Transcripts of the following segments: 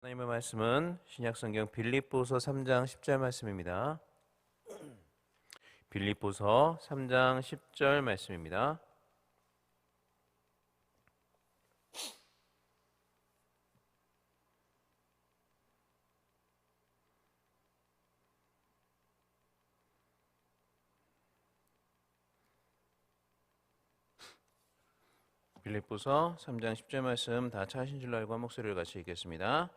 하나님의 말씀은 신약성경 빌립보서 3장 10절 말씀입니다. 빌립보서 3장 10절 말씀입니다. 빌립보서 3장 10절 말씀 다 찾으신 줄 알고 한 목소리를 같이 읽겠습니다.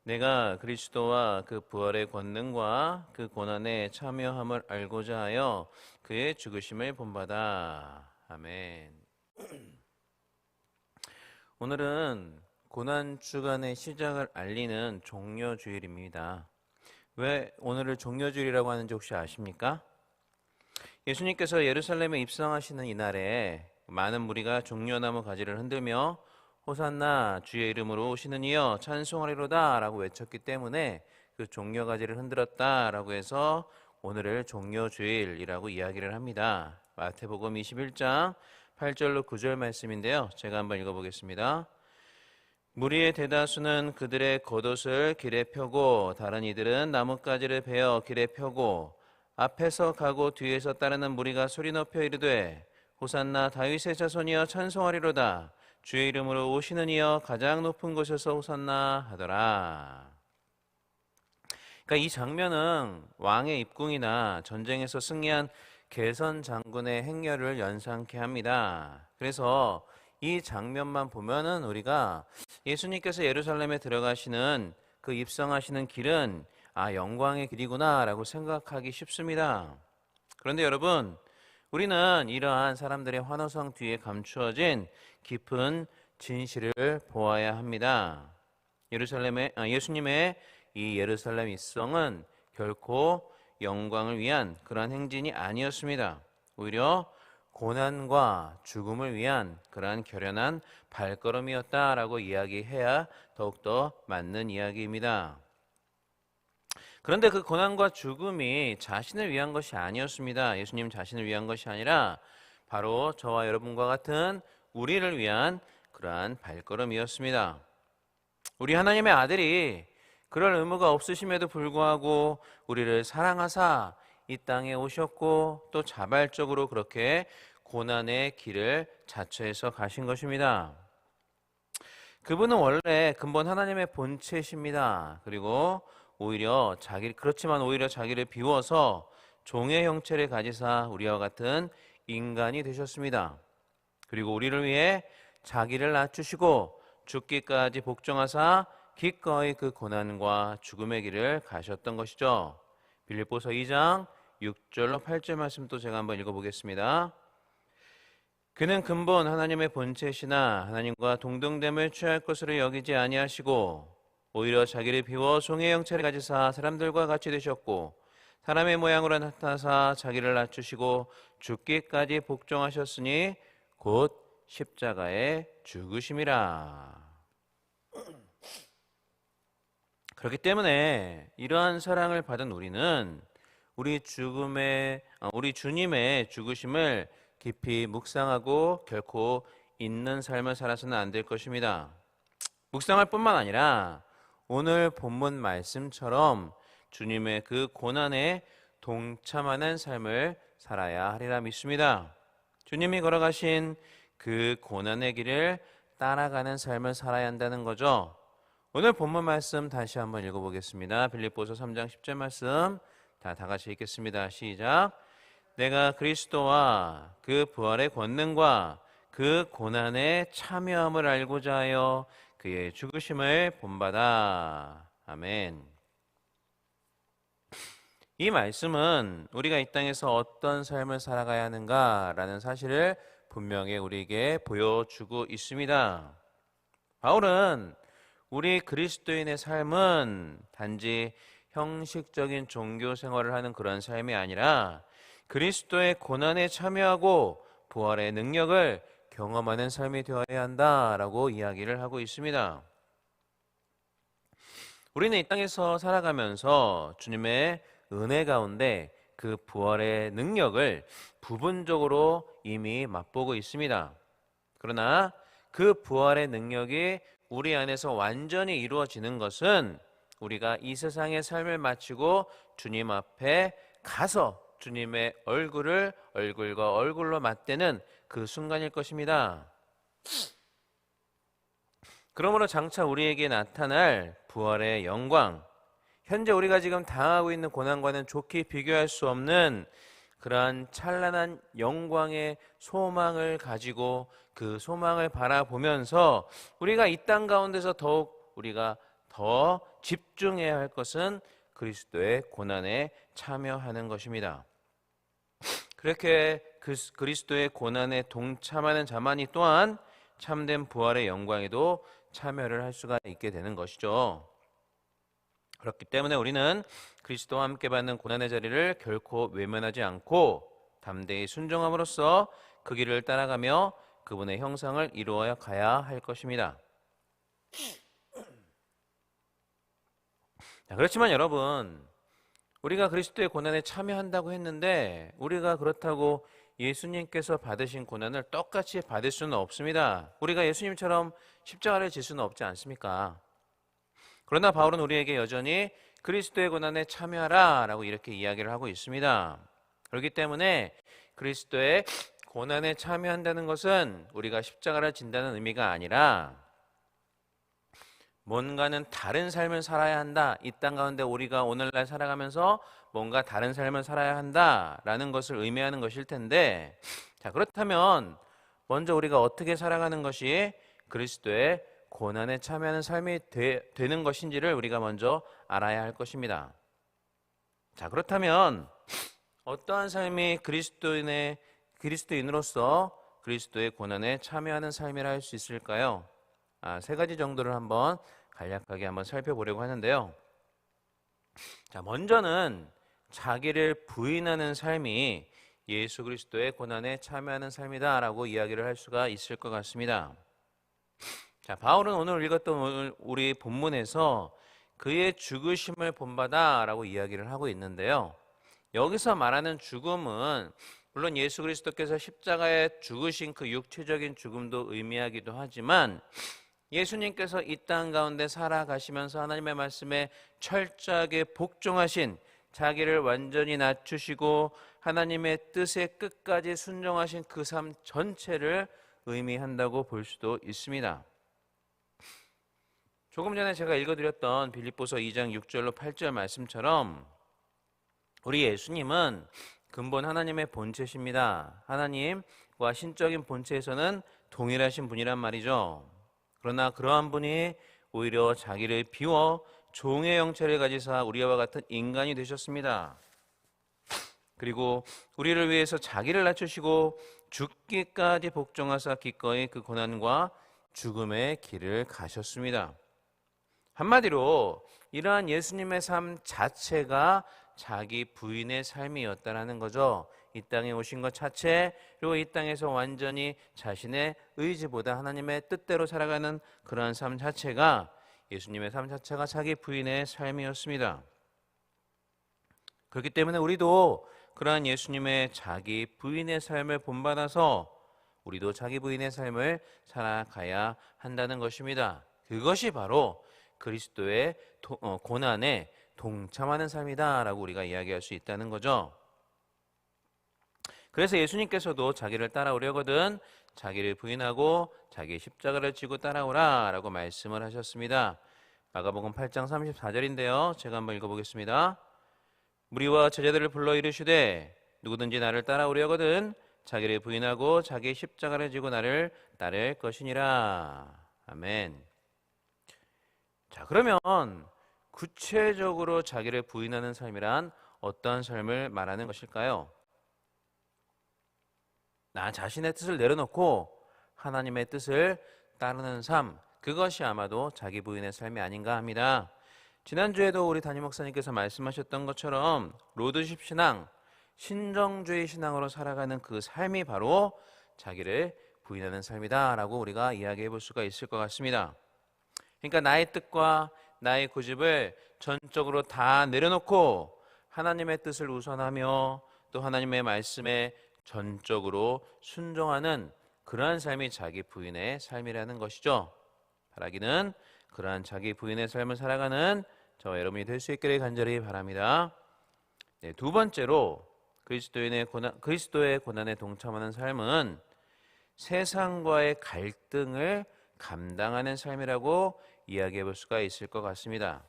내가 그리스도와 그 부활의 권능과 그 고난에 참여함을 알고자 하여 그의 죽으심을 본받아. 아멘. 오늘은 고난주간의 시작을 알리는 종려주일입니다. 왜 오늘을 종려주일이라고 하는지 혹시 아십니까? 예수님께서 예루살렘에 입성하시는 이날에 많은 무리가 종려나무 가지를 흔들며 호산나 주의 이름으로 오시는 이여 찬송하리로다 라고 외쳤기 때문에 그 종려가지를 흔들었다 라고 해서 오늘을 종려주일이라고 이야기를 합니다. 마태복음 21장 8절로 9절 말씀인데요, 제가 한번 읽어보겠습니다. 무리의 대다수는 그들의 겉옷을 길에 펴고 다른 이들은 나뭇가지를 베어 길에 펴고 앞에서 가고 뒤에서 따르는 무리가 소리 높여 이르되 호산나 다윗의 자손이여 찬송하리로다 주의 이름으로 오시는 이여 가장 높은 곳에서 호산나 하더라. 그러니까 이 장면은 왕의 입궁이나 전쟁에서 승리한 개선 장군의 행렬을 연상케 합니다. 그래서 이 장면만 보면은 우리가 예수님께서 예루살렘에 들어가시는 그 입성하시는 길은 영광의 길이구나 라고 생각하기 쉽습니다. 그런데 여러분, 우리는 이러한 사람들의 환호성 뒤에 감추어진 깊은 진실을 보아야 합니다. 예수님의 이 예루살렘 입성은 결코 영광을 위한 그러한 행진이 아니었습니다. 오히려 고난과 죽음을 위한 그러한 결연한 발걸음이었다라고 이야기해야 더욱더 맞는 이야기입니다. 그런데 그 고난과 죽음이 자신을 위한 것이 아니었습니다. 예수님 자신을 위한 것이 아니라 바로 저와 여러분과 같은 우리를 위한 그러한 발걸음이었습니다. 우리 하나님의 아들이 그럴 의무가 없으심에도 불구하고 우리를 사랑하사 이 땅에 오셨고 또 자발적으로 그렇게 고난의 길을 자처해서 가신 것입니다. 그분은 원래 근본 하나님의 본체이십니다. 그리고 그렇지만 오히려 자기를 비워서 종의 형체를 가지사 우리와 같은 인간이 되셨습니다. 그리고 우리를 위해 자기를 낮추시고 죽기까지 복종하사 기꺼이 그 고난과 죽음의 길을 가셨던 것이죠. 빌립보서 2장 6절로 8절 말씀도 제가 한번 읽어보겠습니다. 그는 근본 하나님의 본체시나 하나님과 동등됨을 취할 것으로 여기지 아니하시고 오히려 자기를 비워 종의 형체를 가지사 사람들과 같이 되셨고 사람의 모양으로 나타나사 자기를 낮추시고 죽기까지 복종하셨으니 곧 십자가에 죽으심이라. 그렇기 때문에 이러한 사랑을 받은 우리는 우리 주님의 죽으심을 깊이 묵상하고 결코 잊는 삶을 살아서는 안 될 것입니다. 묵상할 뿐만 아니라 오늘 본문 말씀처럼 주님의 그 고난에 동참하는 삶을 살아야 하리라 믿습니다. 주님이 걸어가신 그 고난의 길을 따라가는 삶을 살아야 한다는 거죠. 오늘 본문 말씀 다시 한번 읽어보겠습니다. 빌립보서 3장 10절 말씀 다 같이 읽겠습니다. 시작. 내가 그리스도와 그 부활의 권능과 그 고난에 참여함을 알고자 하여 그의 죽으심을 본받아. 아멘. 이 말씀은 우리가 이 땅에서 어떤 삶을 살아가야 하는가라는 사실을 분명히 우리에게 보여주고 있습니다. 바울은 우리 그리스도인의 삶은 단지 형식적인 종교 생활을 하는 그런 삶이 아니라 그리스도의 고난에 참여하고 부활의 능력을 경험하는 삶이 되어야 한다라고 이야기를 하고 있습니다. 우리는 이 땅에서 살아가면서 주님의 은혜 가운데 그 부활의 능력을 부분적으로 이미 맛보고 있습니다. 그러나 그 부활의 능력이 우리 안에서 완전히 이루어지는 것은 우리가 이 세상의 삶을 마치고 주님 앞에 가서 주님의 얼굴을 얼굴과 얼굴로 맞대는 그 순간일 것입니다. 그러므로 장차 우리에게 나타날 부활의 영광, 현재 우리가 지금 당하고 있는 고난과는 좋게 비교할 수 없는 그러한 찬란한 영광의 소망을 가지고 그 소망을 바라보면서 우리가 이 땅 가운데서 더욱 우리가 더 집중해야 할 것은 그리스도의 고난에 참여하는 것입니다. 그렇게 그리스도의 고난에 동참하는 자만이 또한 참된 부활의 영광에도 참여를 할 수가 있게 되는 것이죠. 그렇기 때문에 우리는 그리스도와 함께 받는 고난의 자리를 결코 외면하지 않고 담대히 순종함으로써 그 길을 따라가며 그분의 형상을 이루어 가야 할 것입니다. 그렇지만 여러분, 우리가 그리스도의 고난에 참여한다고 했는데 우리가 그렇다고 예수님께서 받으신 고난을 똑같이 받을 수는 없습니다. 우리가 예수님처럼 십자가를 질 수는 없지 않습니까? 그러나 바울은 우리에게 여전히 그리스도의 고난에 참여하라 라고 이렇게 이야기를 하고 있습니다. 그렇기 때문에 그리스도의 고난에 참여한다는 것은 우리가 십자가를 진다는 의미가 아니라 뭔가는 다른 삶을 살아야 한다. 이 땅 가운데 우리가 오늘날 살아가면서 뭔가 다른 삶을 살아야 한다라는 것을 의미하는 것일 텐데, 자, 그렇다면 먼저 우리가 어떻게 살아가는 것이 그리스도의 고난에 참여하는 삶이 되는 것인지를 우리가 먼저 알아야 할 것입니다. 자, 그렇다면 어떠한 삶이 그리스도인으로서 그리스도의 고난에 참여하는 삶이라 할 수 있을까요? 세 가지 정도를 한번 간략하게 한번 살펴보려고 하는데요. 자, 먼저는 자기를 부인하는 삶이 예수 그리스도의 고난에 참여하는 삶이다라고 이야기를 할 수가 있을 것 같습니다. 자, 바울은 오늘 읽었던 우리 본문에서 그의 죽으심을 본받아라고 이야기를 하고 있는데요. 여기서 말하는 죽음은 물론 예수 그리스도께서 십자가에 죽으신 그 육체적인 죽음도 의미하기도 하지만 예수님께서 이 땅 가운데 살아가시면서 하나님의 말씀에 철저하게 복종하신, 자기를 완전히 낮추시고 하나님의 뜻에 끝까지 순종하신 그 삶 전체를 의미한다고 볼 수도 있습니다. 조금 전에 제가 읽어드렸던 빌립보서 2장 6절로 8절 말씀처럼 우리 예수님은 근본 하나님의 본체십니다. 하나님과 신적인 본체에서는 동일하신 분이란 말이죠. 그러나 그러한 분이 오히려 자기를 비워 종의 형체를 가지사 우리와 같은 인간이 되셨습니다. 그리고 우리를 위해서 자기를 낮추시고 죽기까지 복종하사 기꺼이 그 고난과 죽음의 길을 가셨습니다. 한마디로 이러한 예수님의 삶 자체가 자기 부인의 삶이었다라는 거죠. 이 땅에 오신 것 자체, 그리고 이 땅에서 완전히 자신의 의지보다 하나님의 뜻대로 살아가는 그러한 삶 자체가, 예수님의 삶 자체가 자기 부인의 삶이었습니다. 그렇기 때문에 우리도 그러한 예수님의 자기 부인의 삶을 본받아서 우리도 자기 부인의 삶을 살아가야 한다는 것입니다. 그것이 바로 그리스도의 고난에 동참하는 삶이다라고 우리가 이야기할 수 있다는 거죠. 그래서 예수님께서도 자기를 따라오려거든 자기를 부인하고 자기 십자가를 지고 따라오라 라고 말씀을 하셨습니다. 마가복음 8장 34절인데요. 제가 한번 읽어보겠습니다. 무리와 제자들을 불러 이르시되 누구든지 나를 따라오려거든 자기를 부인하고 자기 십자가를 지고 나를 따를 것이니라. 아멘. 자, 그러면 구체적으로 자기를 부인하는 삶이란 어떠한 삶을 말하는 것일까요? 나 자신의 뜻을 내려놓고 하나님의 뜻을 따르는 삶, 그것이 아마도 자기 부인의 삶이 아닌가 합니다. 지난주에도 우리 담임 목사님께서 말씀하셨던 것처럼 로드십 신앙, 신정주의 신앙으로 살아가는 그 삶이 바로 자기를 부인하는 삶이다라고 우리가 이야기해 볼 수가 있을 것 같습니다. 그러니까 나의 뜻과 나의 고집을 전적으로 다 내려놓고 하나님의 뜻을 우선하며 또 하나님의 말씀에 전적으로 순종하는 그러한 삶이 자기 부인의 삶이라는 것이죠. 바라기는 그러한 자기 부인의 삶을 살아가는 저와 여러분이 될 수 있기를 간절히 바랍니다. 네, 두 번째로 그리스도의 고난에 동참하는 삶은 세상과의 갈등을 감당하는 삶이라고 이야기해 볼 수가 있을 것 같습니다.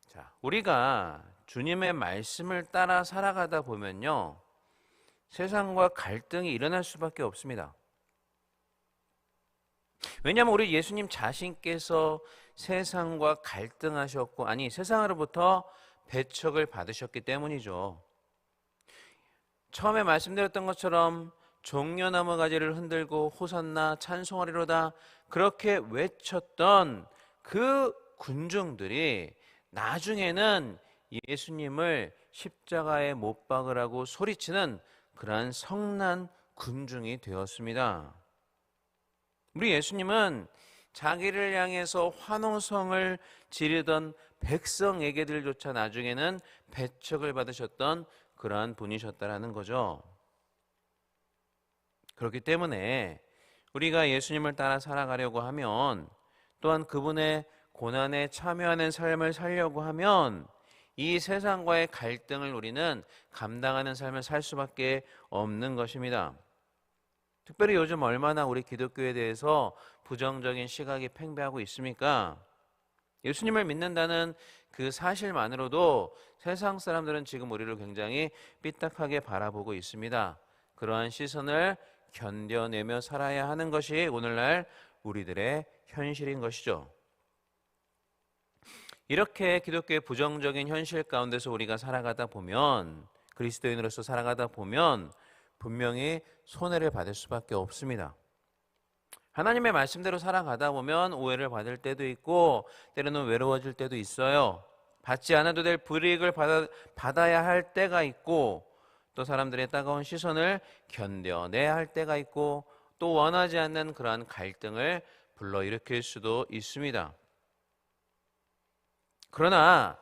자, 우리가 주님의 말씀을 따라 살아가다 보면요, 세상과 갈등이 일어날 수밖에 없습니다. 왜냐하면 우리 예수님 자신께서 세상과 갈등하셨고, 아니 세상으로부터 배척을 받으셨기 때문이죠. 처음에 말씀드렸던 것처럼 종려나무 가지를 흔들고 호산나 찬송하리로다 그렇게 외쳤던 그 군중들이 나중에는 예수님을 십자가에 못 박으라고 소리치는 그러한 성난 군중이 되었습니다. 우리 예수님은 자기를 향해서 환호성을 지르던 백성에게들조차 나중에는 배척을 받으셨던 그러한 분이셨다라는 거죠. 그렇기 때문에 우리가 예수님을 따라 살아가려고 하면, 또한 그분의 고난에 참여하는 삶을 살려고 하면 이 세상과의 갈등을 우리는 감당하는 삶을 살 수밖에 없는 것입니다. 특별히 요즘 얼마나 우리 기독교에 대해서 부정적인 시각이 팽배하고 있습니까? 예수님을 믿는다는 그 사실만으로도 세상 사람들은 지금 우리를 굉장히 삐딱하게 바라보고 있습니다. 그러한 시선을 견뎌내며 살아야 하는 것이 오늘날 우리들의 현실인 것이죠. 이렇게 기독교의 부정적인 현실 가운데서 우리가 살아가다 보면, 그리스도인으로서 살아가다 보면 분명히 손해를 받을 수밖에 없습니다. 하나님의 말씀대로 살아가다 보면 오해를 받을 때도 있고 때로는 외로워질 때도 있어요. 받지 않아도 될 불이익을 받아야 할 때가 있고, 또 사람들의 따가운 시선을 견뎌내야 할 때가 있고, 또 원하지 않는 그러한 갈등을 불러일으킬 수도 있습니다. 그러나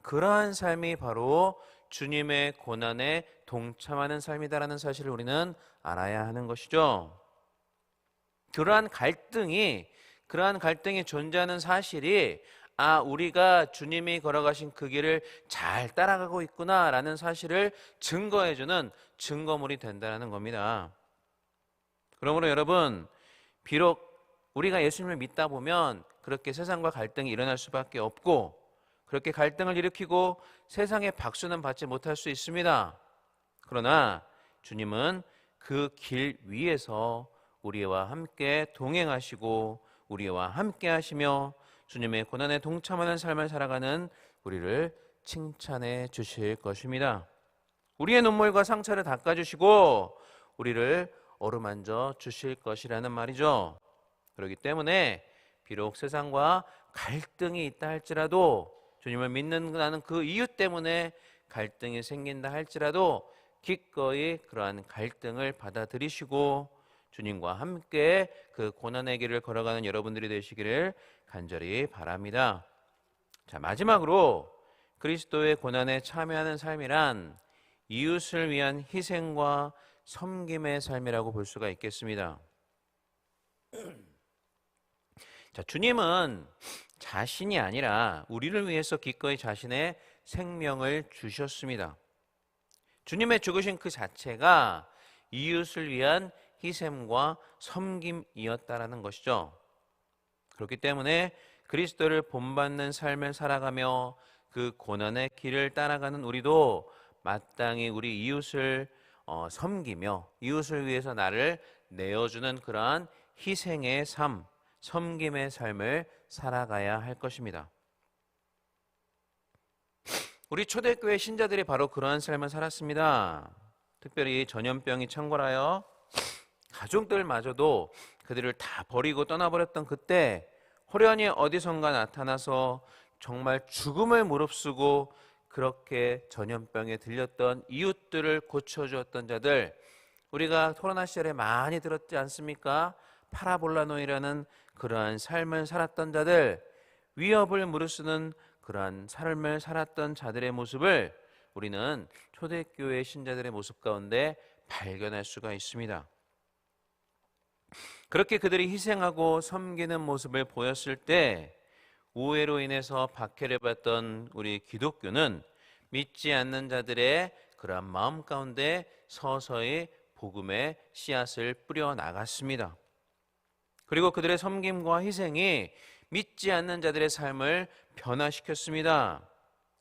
그러한 삶이 바로 주님의 고난에 동참하는 삶이다라는 사실을 우리는 알아야 하는 것이죠. 그러한 갈등이 존재하는 사실이 우리가 주님이 걸어가신 그 길을 잘 따라가고 있구나라는 사실을 증거해주는 증거물이 된다는 겁니다. 그러므로 여러분, 비록 우리가 예수님을 믿다 보면 그렇게 세상과 갈등이 일어날 수밖에 없고, 그렇게 갈등을 일으키고 세상의 박수는 받지 못할 수 있습니다. 그러나 주님은 그 길 위에서 우리와 함께 동행하시고 우리와 함께 하시며 주님의 고난에 동참하는 삶을 살아가는 우리를 칭찬해 주실 것입니다. 우리의 눈물과 상처를 닦아주시고 우리를 어루만져 주실 것이라는 말이죠. 그렇기 때문에 비록 세상과 갈등이 있다 할지라도, 주님을 믿는다는 그 이유 때문에 갈등이 생긴다 할지라도 기꺼이 그러한 갈등을 받아들이시고 주님과 함께 그 고난의 길을 걸어가는 여러분들이 되시기를 간절히 바랍니다. 자, 마지막으로 그리스도의 고난에 참여하는 삶이란 이웃을 위한 희생과 섬김의 삶이라고 볼 수가 있겠습니다. 자, 주님은 자신이 아니라 우리를 위해서 기꺼이 자신의 생명을 주셨습니다. 주님의 죽으신 그 자체가 이웃을 위한 희생과 섬김이었다라는 것이죠. 그렇기 때문에 그리스도를 본받는 삶을 살아가며 그 고난의 길을 따라가는 우리도 마땅히 우리 이웃을 섬기며 이웃을 위해서 나를 내어주는 그러한 희생의 삶, 섬김의 삶을 살아가야 할 것입니다. 우리 초대교회 신자들이 바로 그러한 삶을 살았습니다. 특별히 전염병이 창궐하여 가족들마저도 그들을 다 버리고 떠나버렸던 그때 호련히 어디선가 나타나서 정말 죽음을 무릅쓰고 그렇게 전염병에 들렸던 이웃들을 고쳐주었던 자들, 우리가 코로나 시절에 많이 들었지 않습니까? 파라볼라노이라는 그러한 삶을 살았던 자들, 위협을 무릅쓰는 그러한 삶을 살았던 자들의 모습을 우리는 초대교회 신자들의 모습 가운데 발견할 수가 있습니다. 그렇게 그들이 희생하고 섬기는 모습을 보였을 때 오해로 인해서 박해를 받던 우리 기독교는 믿지 않는 자들의 그러한 마음 가운데 서서히 복음의 씨앗을 뿌려 나갔습니다. 그리고 그들의 섬김과 희생이 믿지 않는 자들의 삶을 변화시켰습니다.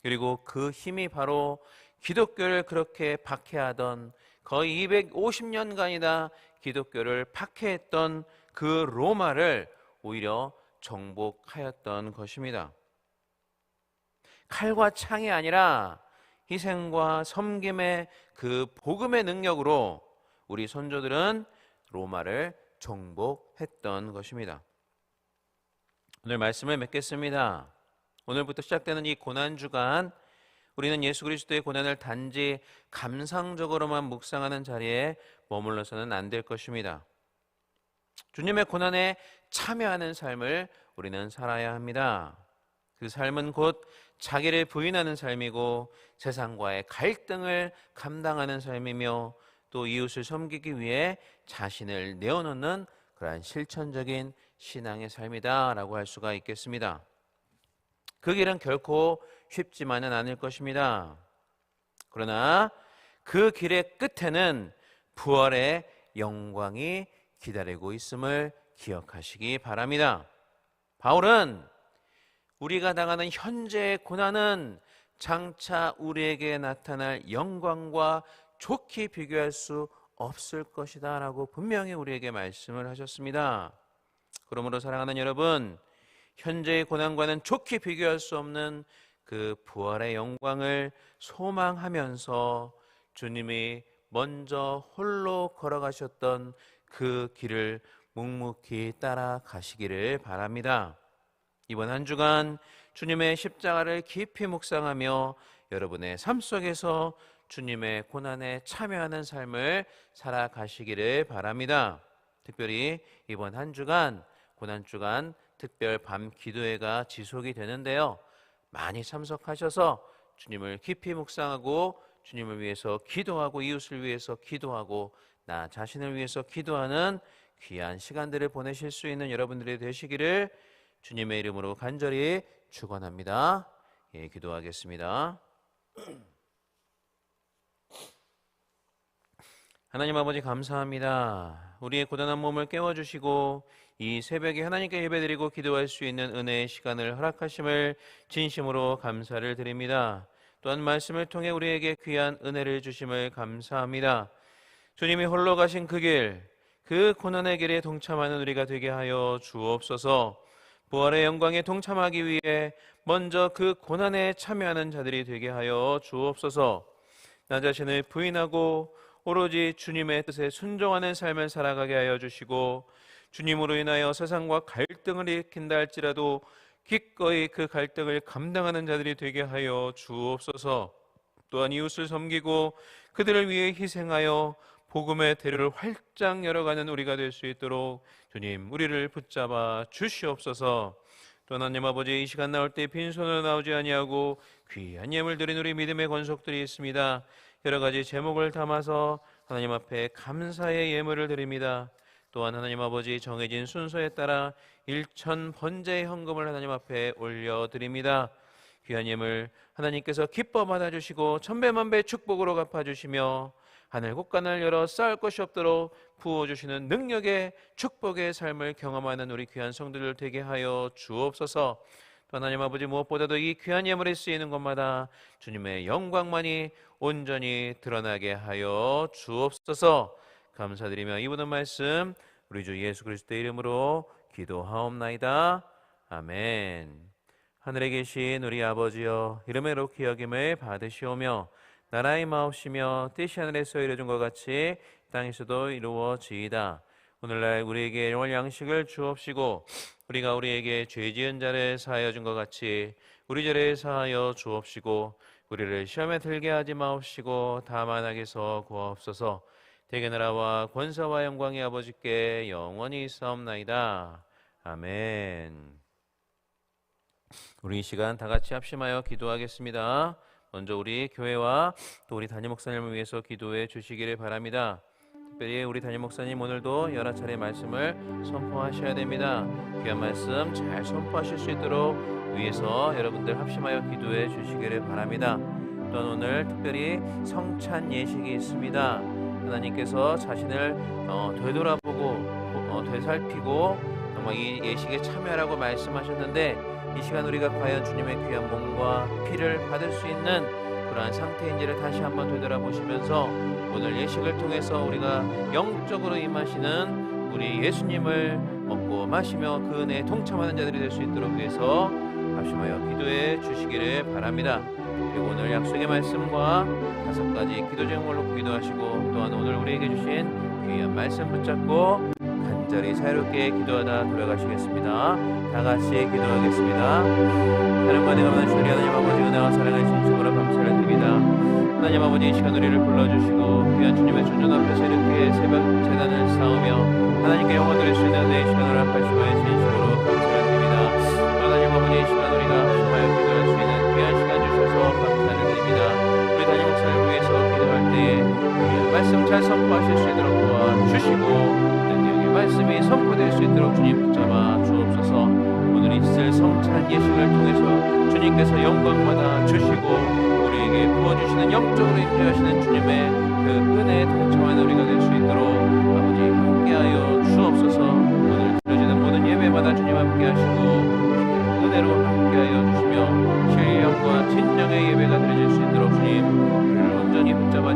그리고 그 힘이 바로 기독교를 그렇게 박해하던, 거의 250년간이나 기독교를 박해했던 그 로마를 오히려 정복하였던 것입니다. 칼과 창이 아니라 희생과 섬김의 그 복음의 능력으로 우리 선조들은 로마를 정복했던 것입니다. 오늘 말씀을 맺겠습니다. 오늘부터 시작되는 이 고난주간, 우리는 예수 그리스도의 고난을 단지 감상적으로만 묵상하는 자리에 머물러서는 안 될 것입니다. 주님의 고난에 참여하는 삶을 우리는 살아야 합니다. 그 삶은 곧 자기를 부인하는 삶이고 세상과의 갈등을 감당하는 삶이며 또 이웃을 섬기기 위해 자신을 내어놓는 그러한 실천적인 신앙의 삶이다라고 할 수가 있겠습니다. 그 길은 결코 쉽지만은 않을 것입니다. 그러나 그 길의 끝에는 부활의 영광이 기다리고 있음을 기억하시기 바랍니다. 바울은 우리가 당하는 현재의 고난은 장차 우리에게 나타날 영광과 좋게 비교할 수 없을 것이다 라고 분명히 우리에게 말씀을 하셨습니다. 그러므로 사랑하는 여러분, 현재의 고난과는 좋게 비교할 수 없는 그 부활의 영광을 소망하면서 주님이 먼저 홀로 걸어가셨던 그 길을 묵묵히 따라가시기를 바랍니다. 이번 한 주간 주님의 십자가를 깊이 묵상하며 여러분의 삶 속에서 주님의 고난에 참여하는 삶을 살아가시기를 바랍니다. 특별히 이번 한 주간 고난주간 특별 밤 기도회가 지속이 되는데요, 많이 참석하셔서 주님을 깊이 묵상하고 주님을 위해서 기도하고 이웃을 위해서 기도하고 나 자신을 위해서 기도하는 귀한 시간들을 보내실 수 있는 여러분들이 되시기를 주님의 이름으로 간절히 축원합니다. 예, 기도하겠습니다. 하나님 아버지 감사합니다. 우리의 고단한 몸을 깨워주시고 이 새벽에 하나님께 예배드리고 기도할 수 있는 은혜의 시간을 허락하심을 진심으로 감사를 드립니다. 또한 말씀을 통해 우리에게 귀한 은혜를 주심을 감사합니다. 주님이 홀로 가신 그 길, 그 고난의 길에 동참하는 우리가 되게 하여 주옵소서. 부활의 영광에 동참하기 위해 먼저 그 고난에 참여하는 자들이 되게 하여 주옵소서. 나 자신을 부인하고 오로지 주님의 뜻에 순종하는 삶을 살아가게 하여 주시고, 주님으로 인하여 세상과 갈등을 일으킨다 할지라도 기꺼이 그 갈등을 감당하는 자들이 되게 하여 주옵소서. 또한 이웃을 섬기고 그들을 위해 희생하여 복음의 대로를 활짝 열어가는 우리가 될 수 있도록 주님 우리를 붙잡아 주시옵소서. 또 하나님 아버지, 이 시간 나올 때 빈손으로 나오지 아니하고 귀한 예물 드린 우리 믿음의 권속들이 있습니다. 여러 가지 제목을 담아서 하나님 앞에 감사의 예물을 드립니다. 또한 하나님 아버지, 정해진 순서에 따라 일천 번제의 헌금을 하나님 앞에 올려드립니다. 귀한 예물 하나님께서 기뻐 받아주시고 천배만배 축복으로 갚아주시며 하늘 곳간을 열어 쌓을 것이 없도록 부어주시는 능력의 축복의 삶을 경험하는 우리 귀한 성도들 되게 하여 주옵소서. 또 하나님 아버지, 무엇보다도 이 귀한 예물이 쓰이는 곳마다 주님의 영광만이 온전히 드러나게 하여 주옵소서. 감사드리며 이분의 말씀 우리 주 예수 그리스도의 이름으로 기도하옵나이다. 아멘. 하늘에 계신 우리 아버지여, 이름의 높이 여김을 받으시오며 나라의 마옵시며 뜻이 하늘에서 이루어진 것 같이 땅에서도 이루어지이다. 오늘날 우리에게 일용할 양식을 주옵시고 우리가 우리에게 죄 지은 자를 사하여 준 것 같이 우리 죄를 사하여 주옵시고 우리를 시험에 들게 하지 마옵시고 다만 악에서 구하옵소서. 대개 나라와 권세와 영광이 아버지께 영원히 있사옵나이다. 아멘. 우리 이 시간 다 같이 합심하여 기도하겠습니다. 먼저 우리 교회와 또 우리 담임 목사님을 위해서 기도해 주시기를 바랍니다. 특별히 우리 담임 목사님 오늘도 여러 차례 말씀을 선포하셔야 됩니다. 귀한 말씀 잘 선포하실 수 있도록 위에서 여러분들 합심하여 기도해 주시기를 바랍니다. 또한 오늘 특별히 성찬 예식이 있습니다. 하나님께서 자신을 되돌아보고 되살피고 정말 이 예식에 참여하라고 말씀하셨는데 이 시간 우리가 과연 주님의 귀한 몸과 피를 받을 수 있는 그러한 상태인지를 다시 한번 되돌아보시면서 오늘 예식을 통해서 우리가 영적으로 임하시는 우리 예수님을 먹고 마시며 그 은혜에 동참하는 자들이 될 수 있도록 위해서 합심하여 기도해 주시기를 바랍니다. 그리고 오늘 약속의 말씀과 5가지 기도 제목을 놓고 기도하시고 또한 오늘 우리에게 주신 귀한 말씀 붙잡고 간절히 자유롭게 기도하다 돌아가시겠습니다. 다 같이 기도하겠습니다. 사랑과 내가 만나신 우리 하나님 아버지 은혜와 사랑을 진심으로 감사를 드립니다. 하나님 아버지 이 시간 우리를 불러주시고 귀한 주님의 존전 앞에서 이렇게 새벽 제단을 쌓으며 하나님께 영광 드릴 수 있는 내 시간을 합하시며 진심으로 감사를 드립니다. 하나님 아버지 이 시간 우리가 합심하여 기도할 수 있는 귀한 시간 주셔서 감사를 드립니다. 우리 담임 목사를 위해서 기도할 때에 귀한 말씀 잘 선포하실 수 있도록 도와주시고 말씀이 선포될 수 있도록 주님 붙잡아 주옵소서. 오늘 있을 성찬 예식을 통해서 주님께서 영광 받아 주시고 우리에게 부어주시는 영적으로 임재하시는 주님의 그 은혜에 동참하는 우리가 될 수 있도록 아버지 함께하여 주옵소서. 오늘 드려지는 모든 예배마다 주님 함께하시고 은혜로 함께하여 주시며 신령과 진정의 예배가 드려질 수 있도록 주님 우리를 온전히 붙잡아